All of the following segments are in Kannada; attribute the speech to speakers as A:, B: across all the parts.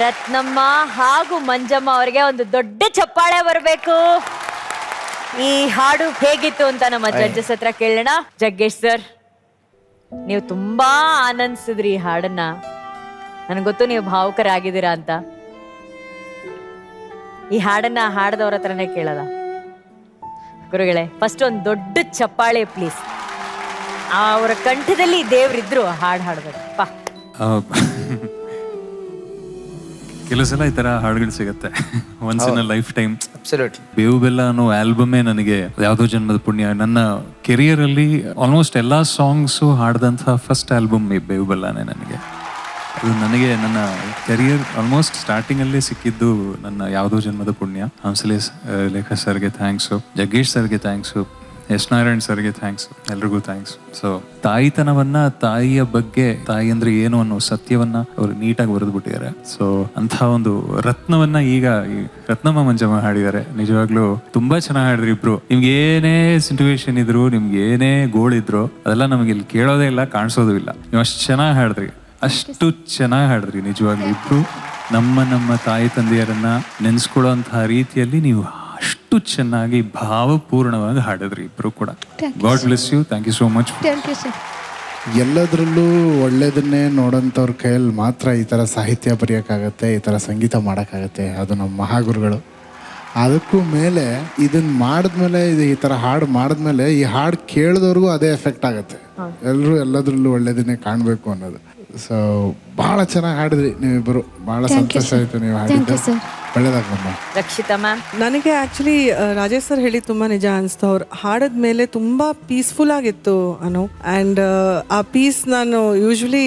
A: ರತ್ನಮ್ಮ ಹಾಗೂ ಮಂಜಮ್ಮ ಅವರಿಗೆ ಒಂದು ದೊಡ್ಡ ಚಪ್ಪಾಳೆ ಬರಬೇಕು. ಈ ಹಾಡು ಹೇಗಿತ್ತು ಅಂತ ನಮ್ಮ ಜಡ್ಜಸ್ ಹತ್ರ ಕೇಳೋಣ. ಜಗ್ಗೇಶ್ ಸರ್, ನೀವು ತುಂಬಾ ಆನಂದಿಸಿದ್ರಿ ಈ ಹಾಡನ್ನ. ನನಗೆ ಗೊತ್ತು ನೀವು ಭಾವುಕರಾಗಿದ್ದೀರಾ ಅಂತ. ಈ ಹಾಡನ್ನ ಹಾಡದವ್ರ ಹತ್ರನೇ ಕೇಳೋದ. ಗುರುಗಳೇ, ಫಸ್ಟ್ ಒಂದು ದೊಡ್ಡ ಚಪ್ಪಾಳೆ ಪ್ಲೀಸ್. ಅವರ ಕಂಠದಲ್ಲಿ ದೇವ್ರಿದ್ರು ಹಾಡು ಹಾಡ್ಬೇಕು.
B: ಕೆಲವು ಸಲ ಈ ತರ ಹಾಡುಗಳು ಸಿಗತ್ತೆ once in a life time.
C: ಬೇವು ಬೆಲ್ಲ ಅನ್ನೋ ಆಲ್ಬಮೇ ನನಗೆ ಯಾವುದೋ ಜನ್ಮದ ಪುಣ್ಯ. ನನ್ನ ಕೆರಿಯರ್ ಅಲ್ಲಿ ಆಲ್ಮೋಸ್ಟ್ ಎಲ್ಲಾ ಸಾಂಗ್ಸು ಹಾಡ್ದಂತಹ ಫಸ್ಟ್ ಆಲ್ಬಮ್ ಬೇವು ಬೆಲ್ಲನೇ ನನಗೆ. ಅದು ನನಗೆ ನನ್ನ ಕೆರಿಯರ್ ಆಲ್ಮೋಸ್ಟ್ ಸ್ಟಾರ್ಟಿಂಗ್ ಅಲ್ಲೇ ಸಿಕ್ಕಿದ್ದು ನನ್ನ ಯಾವುದೋ ಜನ್ಮದ ಪುಣ್ಯ. ಹಂಸಲೇಖ ಲೇಖ ಸರ್ಗೆ ಥ್ಯಾಂಕ್ಸು, ಜಗ್ಗೇಶ್ ಸರ್ಗೆ ಥ್ಯಾಂಕ್ಸು, ಎಸ್ ನಾರಾಯಣ್ ಸರ್ಗೆ ಥ್ಯಾಂಕ್ಸ್, ಎಲ್ರಿಗೂ ಥ್ಯಾಂಕ್ಸ್. ಸೊ ತಾಯಿತನವನ್ನ, ತಾಯಿಯ ಬಗ್ಗೆ, ತಾಯಿ ಅಂದ್ರೆ ಏನು ಅನ್ನೋ ಸತ್ಯವನ್ನ ಅವರು ನೀಟಾಗಿ ಬರೆದ್ಬಿಟ್ಟಿದ್ದಾರೆ. ಸೊ ಅಂಥ ಒಂದು ರತ್ನವನ್ನ ಈಗ ಈ ರತ್ನಮ್ಮ ಮಂಜಮ್ಮ ಹಾಡಿದ್ದಾರೆ. ನಿಜವಾಗ್ಲೂ ತುಂಬಾ ಚೆನ್ನಾಗಿ ಹಾಡಿದ್ರಿ ಇಬ್ರು. ನಿಮ್ಗೆ ಏನೇ ಸಿಚುವೇಶನ್ ಇದ್ರು, ನಿಮ್ಗೆ ಏನೇ ಗೋಳಿದ್ರು, ಅದೆಲ್ಲ ನಮಗೆ ಇಲ್ಲಿ ಕೇಳೋದೇ ಇಲ್ಲ, ಕಾಣಿಸೋದು ಇಲ್ಲ. ನೀವು ಅಷ್ಟು ಚೆನ್ನಾಗಿ ಹಾಡಿದ್ರಿ, ಅಷ್ಟು ಚೆನ್ನಾಗಿ ಹಾಡಿದ್ರಿ. ನಿಜವಾಗ್ಲೂ ಇಬ್ರು ನಮ್ಮ ತಾಯಿ ತಂದೆಯರನ್ನ ನೆನೆಸ್ಕೊಳ್ಳುವಂತಹ ರೀತಿಯಲ್ಲಿ ನೀವು ಅಷ್ಟು ಚೆನ್ನಾಗಿ ಭಾವಪೂರ್ಣವಾಗಿ ಹಾಡಿದ್ರಿ ಇಬ್ರು ಕೂಡ. God bless you. Thank you so much.
D: ಎಲ್ಲದರಲ್ಲೂ ಒಳ್ಳೇದನ್ನೇ ನೋಡೋಂಥವ್ರ ಕೈಯಲ್ಲಿ ಮಾತ್ರ ಈ ಥರ ಸಾಹಿತ್ಯ ಬರೆಯೋಕ್ಕಾಗತ್ತೆ, ಈ ಥರ ಸಂಗೀತ ಮಾಡೋಕ್ಕಾಗತ್ತೆ. ಅದು ನಮ್ಮ ಮಹಾಗುರುಗಳು. ಅದಕ್ಕೂ ಮೇಲೆ ಇದನ್ನು ಮಾಡಿದ್ಮೇಲೆ, ಇದು ಈ ಥರ ಹಾಡು ಮಾಡಿದ್ಮೇಲೆ ಈ ಹಾಡು ಕೇಳಿದವ್ರಿಗೂ ಅದೇ ಎಫೆಕ್ಟ್ ಆಗುತ್ತೆ. ಎಲ್ಲರೂ ಎಲ್ಲದರಲ್ಲೂ ಒಳ್ಳೇದನ್ನೇ ಕಾಣಬೇಕು ಅನ್ನೋದು. ಸೊ ಭಾಳ ಚೆನ್ನಾಗಿ ಹಾಡಿದ್ರಿ ನೀವಿಬ್ಬರು. ಭಾಳ ಸಂತೋಷ ಆಯಿತು ನೀವು ಹಾಡಿದ್ದು. ಒಳ್ಳೇದಾಗಮ್ಮ.
A: ರಕ್ಷಿತಾ ಮ್ಯಾಮ್,
E: ನನಗೆ ಆ್ಯಕ್ಚುಲಿ ರಾಜೇಶ್ ಸರ್ ಹೇಳಿ ತುಂಬ ನಿಜ ಅನಿಸ್ತು. ಅವ್ರು ಹಾಡಿದ ಮೇಲೆ ತುಂಬ ಪೀಸ್ಫುಲ್ ಆಗಿತ್ತು ಅನು. ಆ್ಯಂಡ್ ಆ ಪೀಸ್ ನಾನು ಯೂಶ್ವಲಿ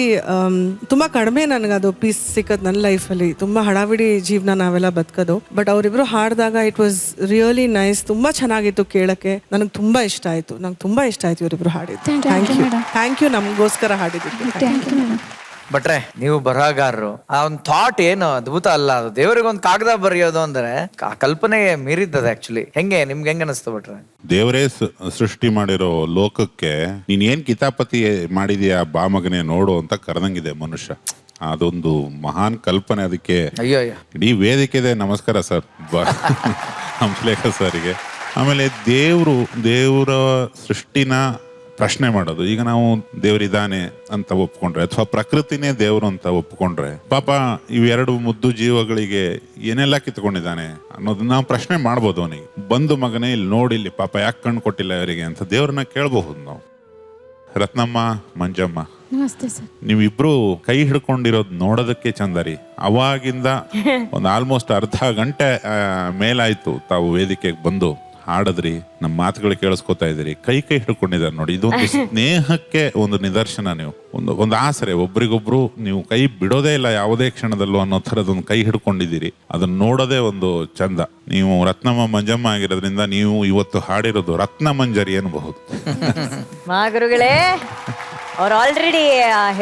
E: ತುಂಬ ಕಡಿಮೆ ನನಗೆ ಅದು ಪೀಸ್ ಸಿಕ್ಕದು ನನ್ನ ಲೈಫಲ್ಲಿ. ತುಂಬ ಹಡಾವಿಡಿ ಜೀವನ ನಾವೆಲ್ಲ ಬದುಕೋದು. ಬಟ್ ಅವರಿಬ್ಬರು ಹಾಡಿದಾಗ ಇಟ್ ವಾಸ್ ರಿಯಲಿ ನೈಸ್. ತುಂಬ ಚೆನ್ನಾಗಿತ್ತು ಕೇಳೋಕ್ಕೆ. ನನಗೆ ತುಂಬ ಇಷ್ಟ ಆಯಿತು. ನಂಗೆ ತುಂಬ ಇಷ್ಟ ಆಯಿತು ಇವರಿಬ್ಬರು ಹಾಡಿದ್ದು. ಥ್ಯಾಂಕ್ ಯು ನಮಗೋಸ್ಕರ ಹಾಡಿದ್ದು.
F: ಭಟ್ರೆ, ನೀವು ಬರಹಗಾರರು. ಆ ಒಂದು ಥಾಟ್ ಏನು ಅದ್ಭುತ ಅಲ್ಲ ಅದು. ದೇವರಿಗೊಂದು ಕಾಗದ ಬರೆಯೋದು ಅಂದ್ರೆ ಆ ಕಲ್ಪನೆ ಮೀರಿದ್ದದ. ಆಕ್ಚುಲಿ ನಿಮ್ಗೆ ಹೆಂಗ ಅನಿಸ್ತು ಭಟ್ರೆ?
G: ದೇವರೇ ಸೃಷ್ಟಿ ಮಾಡಿರೋ ಲೋಕಕ್ಕೆ ನೀನ್ ಏನ್ ಕಿತಾಪತಿ ಮಾಡಿದ್ಯಾ ಬಾ ಮಗನೇ ನೋಡು ಅಂತ ಕರೆದಂಗಿದೆ ಮನುಷ್ಯ. ಅದೊಂದು ಮಹಾನ್ ಕಲ್ಪನೆ. ಅದಕ್ಕೆ
F: ಅಯ್ಯೋ
G: ಇಡೀ ವೇದಿಕೆ ನಮಸ್ಕಾರ ಸರ್, ಹಂಸಲೇಖ ಸರ್ಗೆ. ಆಮೇಲೆ ದೇವರ ಸೃಷ್ಟಿನ ಪ್ರಶ್ನೆ ಮಾಡೋದು. ಈಗ ನಾವು ದೇವರಿದ್ದಾನೆ ಅಂತ ಒಪ್ಕೊಂಡ್ರೆ, ಅಥವಾ ಪ್ರಕೃತಿನೇ ದೇವರು ಅಂತ ಒಪ್ಕೊಂಡ್ರೆ, ಪಾಪ ಇವೆರಡು ಮುದ್ದು ಜೀವಗಳಿಗೆ ಏನೆಲ್ಲ ಕಿತ್ಕೊಂಡಿದ್ದಾನೆ ಅನ್ನೋದನ್ನ ನಾವು ಪ್ರಶ್ನೆ ಮಾಡ್ಬೋದು. ಅವನಿಗೆ ಬಂದು ಮಗನೇ ಇಲ್ಲಿ ನೋಡಿ, ಇಲ್ಲಿ ಪಾಪ ಯಾಕೆ ಕಣ್ಣು ಕೊಟ್ಟಿಲ್ಲ ಇವರಿಗೆ ಅಂತ ದೇವ್ರನ್ನ ಕೇಳಬಹುದು ನಾವು. ರತ್ನಮ್ಮ, ಮಂಜಮ್ಮ, ನೀವಿಬ್ರು ಕೈ ಹಿಡ್ಕೊಂಡಿರೋದು ನೋಡೋದಕ್ಕೆ ಚಂದ ರೀ. ಅವಾಗಿಂದ ಒಂದು ಆಲ್ಮೋಸ್ಟ್ ಅರ್ಧ ಗಂಟೆ ಮೇಲಾಯ್ತು ತಾವು ವೇದಿಕೆಗೆ ಬಂದು ಹಾಡದ್ರಿ, ನಮ್ಮ ಮಾತುಗಳು ಕೇಳಿಸ್ಕೊತಾ ಇದ್ರಿ, ಕೈ ಹಿಡ್ಕೊಂಡಿದ್ದಾರೆ ನೋಡಿ. ಇದೊಂದು ಸ್ನೇಹಕ್ಕೆ ಒಂದು ನಿದರ್ಶನ. ನೀವು ಒಂದು ಆಸರೆ, ಒಬ್ರಿಗೊಬ್ರು ನೀವು ಕೈ ಬಿಡೋದೇ ಇಲ್ಲ ಯಾವುದೇ ಕ್ಷಣದಲ್ಲೂ ಅನ್ನೋ ಥರದೊಂದು ಕೈ ಹಿಡ್ಕೊಂಡಿದ್ದೀರಿ. ಅದನ್ನ ನೋಡೋದೇ ಒಂದು ಚಂದ. ನೀವು ರತ್ನಮ್ಮ ಮಂಜಮ್ಮ ಆಗಿರೋದ್ರಿಂದ ನೀವು ಇವತ್ತು ಹಾಡಿರೋದು ರತ್ನ ಮಂಜರಿ ಎನ್ನಬಹುದು.
A: ಮಹಾಗುರುಗಳೇ, ಅವ್ರು ಆಲ್ರೆಡಿ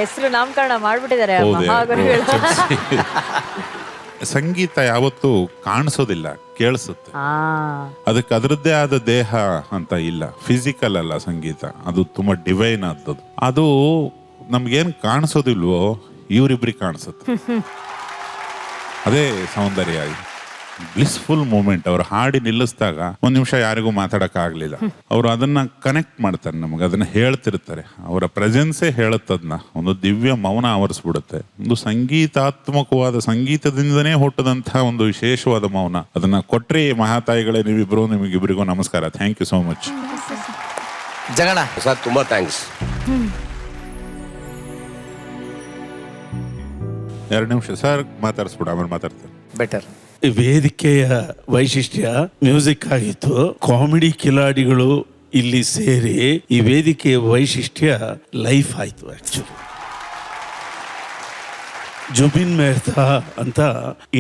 A: ಹೆಸರು ನಾಮಕರಣ ಮಾಡ್ಬಿಟ್ಟಿದ್ದಾರೆ ಮಹಾಗುರುಗಳು.
G: ಸಂಗೀತ ಯಾವತ್ತೂ ಕಾಣಿಸೋದಿಲ್ಲ, ಕೇಳಿಸುತ್ತೆ. ಅದಕ್ಕೆ ಅದರದ್ದೇ ಆದ ದೇಹ ಅಂತ ಇಲ್ಲ, ಫಿಸಿಕಲ್ ಅಲ್ಲ ಸಂಗೀತ. ಅದು ತುಂಬಾ ಡಿವೈನ್ ಆದದ್ದು. ಅದು ನಮ್ಗೇನ್ ಕಾಣಿಸೋದಿಲ್ವೋ ಇವರಿಬ್ರಿಗೆ ಕಾಣಿಸುತ್ತೆ. ಅದೇ ಸೌಂದರ್ಯ, ಬ್ಲಿಸ್ಫುಲ್ ಮೂಮೆಂಟ್. ಅವ್ರು ಹಾಡಿ ನಿಲ್ಲಿಸಿದಾಗ ಒಂದ್ ನಿಮಿಷ ಯಾರಿಗೂ ಮಾತಾಡಕ್ ಆಗ್ಲಿಲ್ಲ. ಅವ್ರು ಅದನ್ನ ಕನೆಕ್ಟ್ ಮಾಡ್ತಾರೆ, ನಮ್ಗೆ ಅದನ್ನ ಹೇಳ್ತಿರ್ತಾರೆ. ಅವರ ಪ್ರೆಸೆನ್ಸೇ ಹೇಳುತ್ತದನ್ನ. ಒಂದು ದಿವ್ಯ ಮೌನ ಆವರಿಸ್ಬಿಡುತ್ತೆ. ಒಂದು ಸಂಗೀತಾತ್ಮಕವಾದ, ಸಂಗೀತದಿಂದನೇ ಹುಟ್ಟದಂತಹ ಒಂದು ವಿಶೇಷವಾದ ಮೌನ. ಅದನ್ನ ಕೊಟ್ರಿ ಮಹಾತಾಯಿಗಳೇ ನೀವಿಬ್ರು. ನಿಮಗಿಬ್ರಿಗೂ ನಮಸ್ಕಾರ. Thank you so much.
F: Jagana
H: sir, ತುಂಬಾ ಥ್ಯಾಂಕ್ಸ್.
G: 2 ನಿಮಿಷ ಸರ್ ಮಾತಾಡಿಸ್ಬಿಡ, ಆಮೇಲೆ ಮಾತಾಡ್ತಾರೆ.
F: ಬೆಟರ್.
I: ವೇದಿಕೆಯ ವೈಶಿಷ್ಟ್ಯ ಮ್ಯೂಸಿಕ್ ಆಗಿತ್ತು. ಕಾಮಿಡಿ ಕಿಲಾಡಿಗಳು ಇಲ್ಲಿ ಸೇರಿ ಈ ವೇದಿಕೆಯ ವೈಶಿಷ್ಟ್ಯ ಲೈಫ್ ಆಯ್ತು. ಆಕ್ಚುಲಿ ಜುಬಿನ್ ಮೆಹ್ತಾ ಅಂತ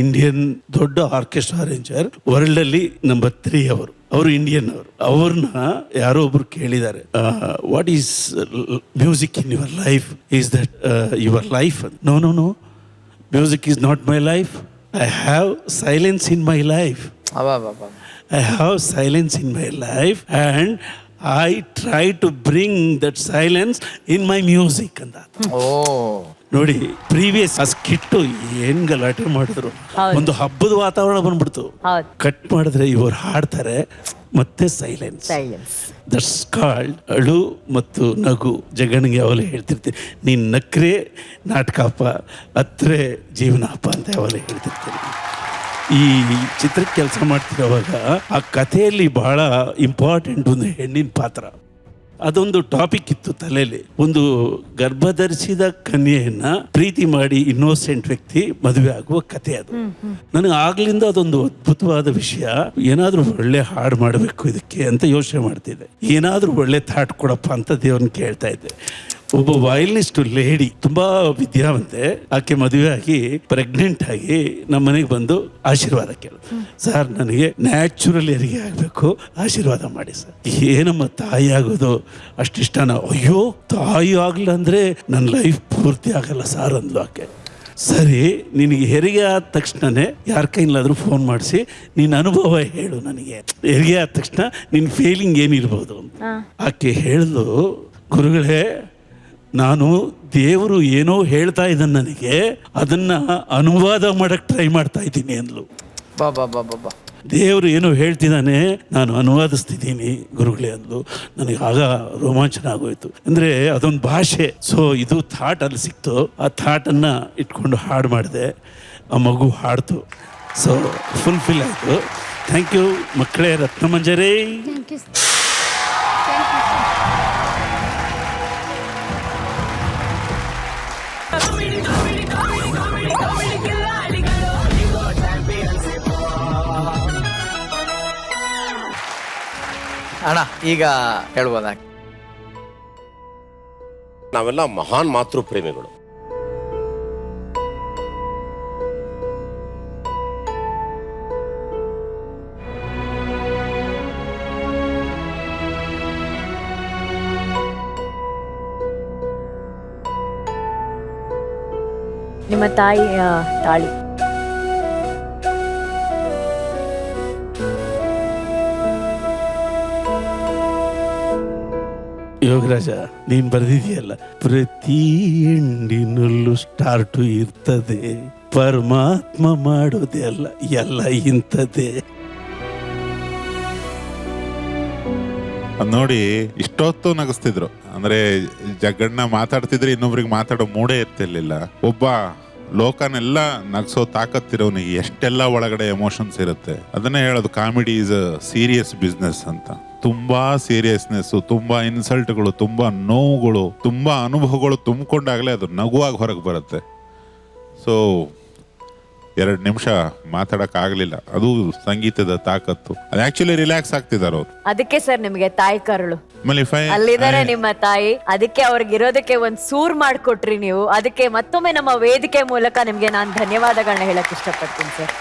I: ಇಂಡಿಯನ್ ದೊಡ್ಡ ಆರ್ಕೆಸ್ಟ್ರಾ ಅರೇಂಜರ್, ವರ್ಲ್ಡ್ ಅಲ್ಲಿ ನಂಬರ್ 3 ಅವರು ಇಂಡಿಯನ್ ಅವರು. ಅವ್ರನ್ನ ಯಾರೋ ಒಬ್ರು ಕೇಳಿದ್ದಾರೆ, what is music in your life? Is that your life? No no no, music is not my life. I have silence in my life. I have silence in my life and I try to bring that silence in my music. And that. ನೋಡಿ ಪ್ರೀವಿಯಸ್ ಆ ಸ್ಕಿಟ್ಟು ಏನ್ ಗಲಾಟೆ ಮಾಡಿದ್ರು, ಒಂದು ಹಬ್ಬದ ವಾತಾವರಣ ಬಂದ್ಬಿಡ್ತು.
A: ಹೌದು.
I: ಕಟ್ ಮಾಡಿದ್ರೆ ಇವರು ಹಾಡ್ತಾರೆ, ಮತ್ತೆ ಸೈಲೆನ್ಸ್. ದಟ್ಸ್ ಕಾಲ್ಡ್ ಅಳು ಮತ್ತು ನಗು. ಜಗಣ್ಗೆ ಯಾವಾಗಲೂ ಹೇಳ್ತಿರ್ತೀನಿ, ನೀನ್ ನಕ್ರೆ ನಾಟಕಪ್ಪ, ಹತ್ರೆ ಜೀವನಪ್ಪ ಅಂತ ಯಾವಾಗಲೂ ಹೇಳ್ತಿರ್ತೀನಿ. ಈ ಚಿತ್ರಕ್ಕೆ ಕೆಲಸ ಮಾಡ್ತಿರೋವಾಗ ಆ ಕಥೆಯಲ್ಲಿ ಬಹಳ ಇಂಪಾರ್ಟೆಂಟ್ ಒಂದು ಹೆಣ್ಣಿನ ಪಾತ್ರ. ಅದೊಂದು ಟಾಪಿಕ್ ಇತ್ತು ತಲೆಯಲ್ಲಿ. ಒಂದು ಗರ್ಭಧರಿಸಿದ ಕನ್ಯೆಯನ್ನ ಪ್ರೀತಿ ಮಾಡಿ ಇನ್ನೋಸೆಂಟ್ ವ್ಯಕ್ತಿ ಮದುವೆ ಆಗುವ ಕಥೆ ಅದು. ನನಗೆ ಆಗ್ಲಿಂದ ಅದೊಂದು ಅದ್ಭುತವಾದ ವಿಷಯ. ಏನಾದ್ರೂ ಒಳ್ಳೆ ಹಾಡು ಮಾಡಬೇಕು ಇದಕ್ಕೆ ಅಂತ ಯೋಚನೆ ಮಾಡ್ತಿದ್ದೆ. ಏನಾದ್ರೂ ಒಳ್ಳೆ ಥಾಟ್ ಕೊಡಪ್ಪ ಅಂತ ದೇವ್ರನ್ನ ಕೇಳ್ತಾ ಇದ್ದೆ. ಒಬ್ಬ ವಯಲಿನಿಸ್ಟ್ ಲೇಡಿ, ತುಂಬಾ ವಿದ್ಯಾವಂತೆ, ಆಕೆ ಮದುವೆ ಆಗಿ ಪ್ರೆಗ್ನೆಂಟ್ ಆಗಿ ನಮ್ಮ ಮನೆಗೆ ಬಂದು ಆಶೀರ್ವಾದ ಕೇಳು. ಸರ್, ನನಗೆ ನ್ಯಾಚುರಲ್ ಹೆರಿಗೆ ಆಗಬೇಕು, ಆಶೀರ್ವಾದ ಮಾಡಿ ಸರ್. ಏನಮ್ಮ ತಾಯಿ ಆಗೋದು ಅಷ್ಟಿಷ್ಟನ? ಅಯ್ಯೋ, ತಾಯಿ ಆಗಲ್ಲ ಅಂದ್ರೆ ನನ್ನ ಲೈಫ್ ಪೂರ್ತಿ ಆಗಲ್ಲ ಸರ್ ಅಂದ್ಲು ಆಕೆ. ಸರಿ, ನಿನಗೆ ಹೆರಿಗೆ ಆದ ತಕ್ಷಣನೇ ಯಾರ ಕೈಲಾದ್ರೂ ಫೋನ್ ಮಾಡಿಸಿ ನಿನ್ನ ಅನುಭವ ಹೇಳು ನನಗೆ. ಹೆರಿಗೆ ಆದ ತಕ್ಷಣ ನಿನ್ನ ಫೀಲಿಂಗ್ ಏನಿರ್ಬೋದು ಅಂತ. ಆಕೆ ಹೇಳಿದ್ಲು, ಗುರುಗಳೇ, ನಾನು ದೇವರು ಏನೋ ಹೇಳ್ತಾ ಇದ್ದಾನೆ ನನಗೆ, ಅದನ್ನ ಅನುವಾದ ಮಾಡಕ್ ಟ್ರೈ ಮಾಡ್ತಾ ಇದ್ದೀನಿ ಅಂದ್ಲು. ದೇವರು ಏನೋ ಹೇಳ್ತಿದ್ದಾನೆ, ನಾನು ಅನುವಾದಿಸ್ತಿದ್ದೀನಿ ಗುರುಗಳೇ ಅಂದ್ಲು. ನನಗೆ ಆಗ ರೋಮಾಂಚನ ಆಗೋಯ್ತು. ಅಂದ್ರೆ ಅದೊಂದು ಭಾಷೆ. ಸೊ ಇದು ಥಾಟ್ ಅಲ್ಲಿ ಸಿಕ್ತು. ಆ ಥಾಟನ್ನು ಇಟ್ಕೊಂಡು ಹಾಡು ಮಾಡಿದೆ. ಆ ಮಗು ಹಾಡ್ತು. ಸೊ ಫುಲ್ಫಿಲ್ ಆಯಿತು. ಥ್ಯಾಂಕ್ ಯು ಮಕ್ಕಳೇ. ರತ್ನಮಂಜರಿ.
F: ಅಣ್ಣ ಈಗ ಹೇಳ್ಬೋದಾ?
H: ನಾವೆಲ್ಲ ಮಹಾನ್ ಮಾತೃ ಪ್ರೇಮಿಗಳು.
A: ನಿಮ್ಮ ತಾಯಿಯ ತಾಳಿ.
I: ಯೋಗರಾಜ, ನೀನ್ ಬರೆದಿದೆಯಲ್ಲ, ಪ್ರತಿ ಹೆಣ್ಣಿನಲ್ಲೂ ಸ್ಟಾರ್ಟು ಇರ್ತದೆ, ಪರಮಾತ್ಮ ಮಾಡೋದೇ ಅಲ್ಲ ಎಲ್ಲ ಇಂಥದ್ದೇ.
G: ಅದ್ ನೋಡಿ, ಇಷ್ಟೊತ್ತು ನಗಿಸ್ತಿದ್ರು. ಅಂದ್ರೆ ಜಗಣ್ಣ ಮಾತಾಡ್ತಿದ್ರೆ ಇನ್ನೊಬ್ರಿಗೆ ಮಾತಾಡೋ ಮೂಡೇ ಇರ್ತಿರ್ಲಿಲ್ಲ. ಒಬ್ಬ ಲೋಕನೆಲ್ಲ ನಗ್ಸೋ ತಾಕತ್ತಿರೋನಿಗೆ ಎಷ್ಟೆಲ್ಲ ಒಳಗಡೆ ಎಮೋಷನ್ಸ್ ಇರುತ್ತೆ. ಅದನ್ನೇ ಹೇಳೋದು, comedy is a serious business ಅಂತ. ತುಂಬಾ ಸೀರಿಯಸ್ನೆಸ್, ತುಂಬಾ ಇನ್ಸಲ್ಟ್ಗಳು, ತುಂಬಾ ನೋವುಗಳು, ತುಂಬಾ ಅನುಭವಗಳು ತುಂಬಿಕೊಂಡಾಗಲೇ ಅದು ನಗುವಾಗಿ ಹೊರಗೆ ಬರುತ್ತೆ. ಸೊ 2 ನಿಮಿಷ ಮಾತಾಡಕ್ ಆಗ್ಲಿಲ್ಲ. ಅದು ಸಂಗೀತದ ತಾಕತ್ತು. ಅದು ಆಕ್ಚುಲಿ ರಿಲ್ಯಾಕ್ಸ್ ಆಗ್ತಿದಾರೆ ಅವ್ರು.
A: ಅದಕ್ಕೆ ಸರ್ ನಿಮಗೆ ತಾಯಿ ಕರುಳು
G: ಮಲಿಫೈ
A: ಅಲ್ಲಿದ್ದಾರೆ ನಿಮ್ಮ ತಾಯಿ. ಅದಕ್ಕೆ ಅವ್ರಿಗೆ ಇರೋದಕ್ಕೆ ಒಂದ್ ಸೂರ್ ಮಾಡ್ಕೊಟ್ರಿ ನೀವು. ಅದಕ್ಕೆ ಮತ್ತೊಮ್ಮೆ ನಮ್ಮ ವೇದಿಕೆ ಮೂಲಕ ನಿಮ್ಗೆ ನಾನು ಧನ್ಯವಾದಗಳನ್ನ ಹೇಳಕ್ ಇಷ್ಟಪಡ್ತೀನಿ ಸರ್.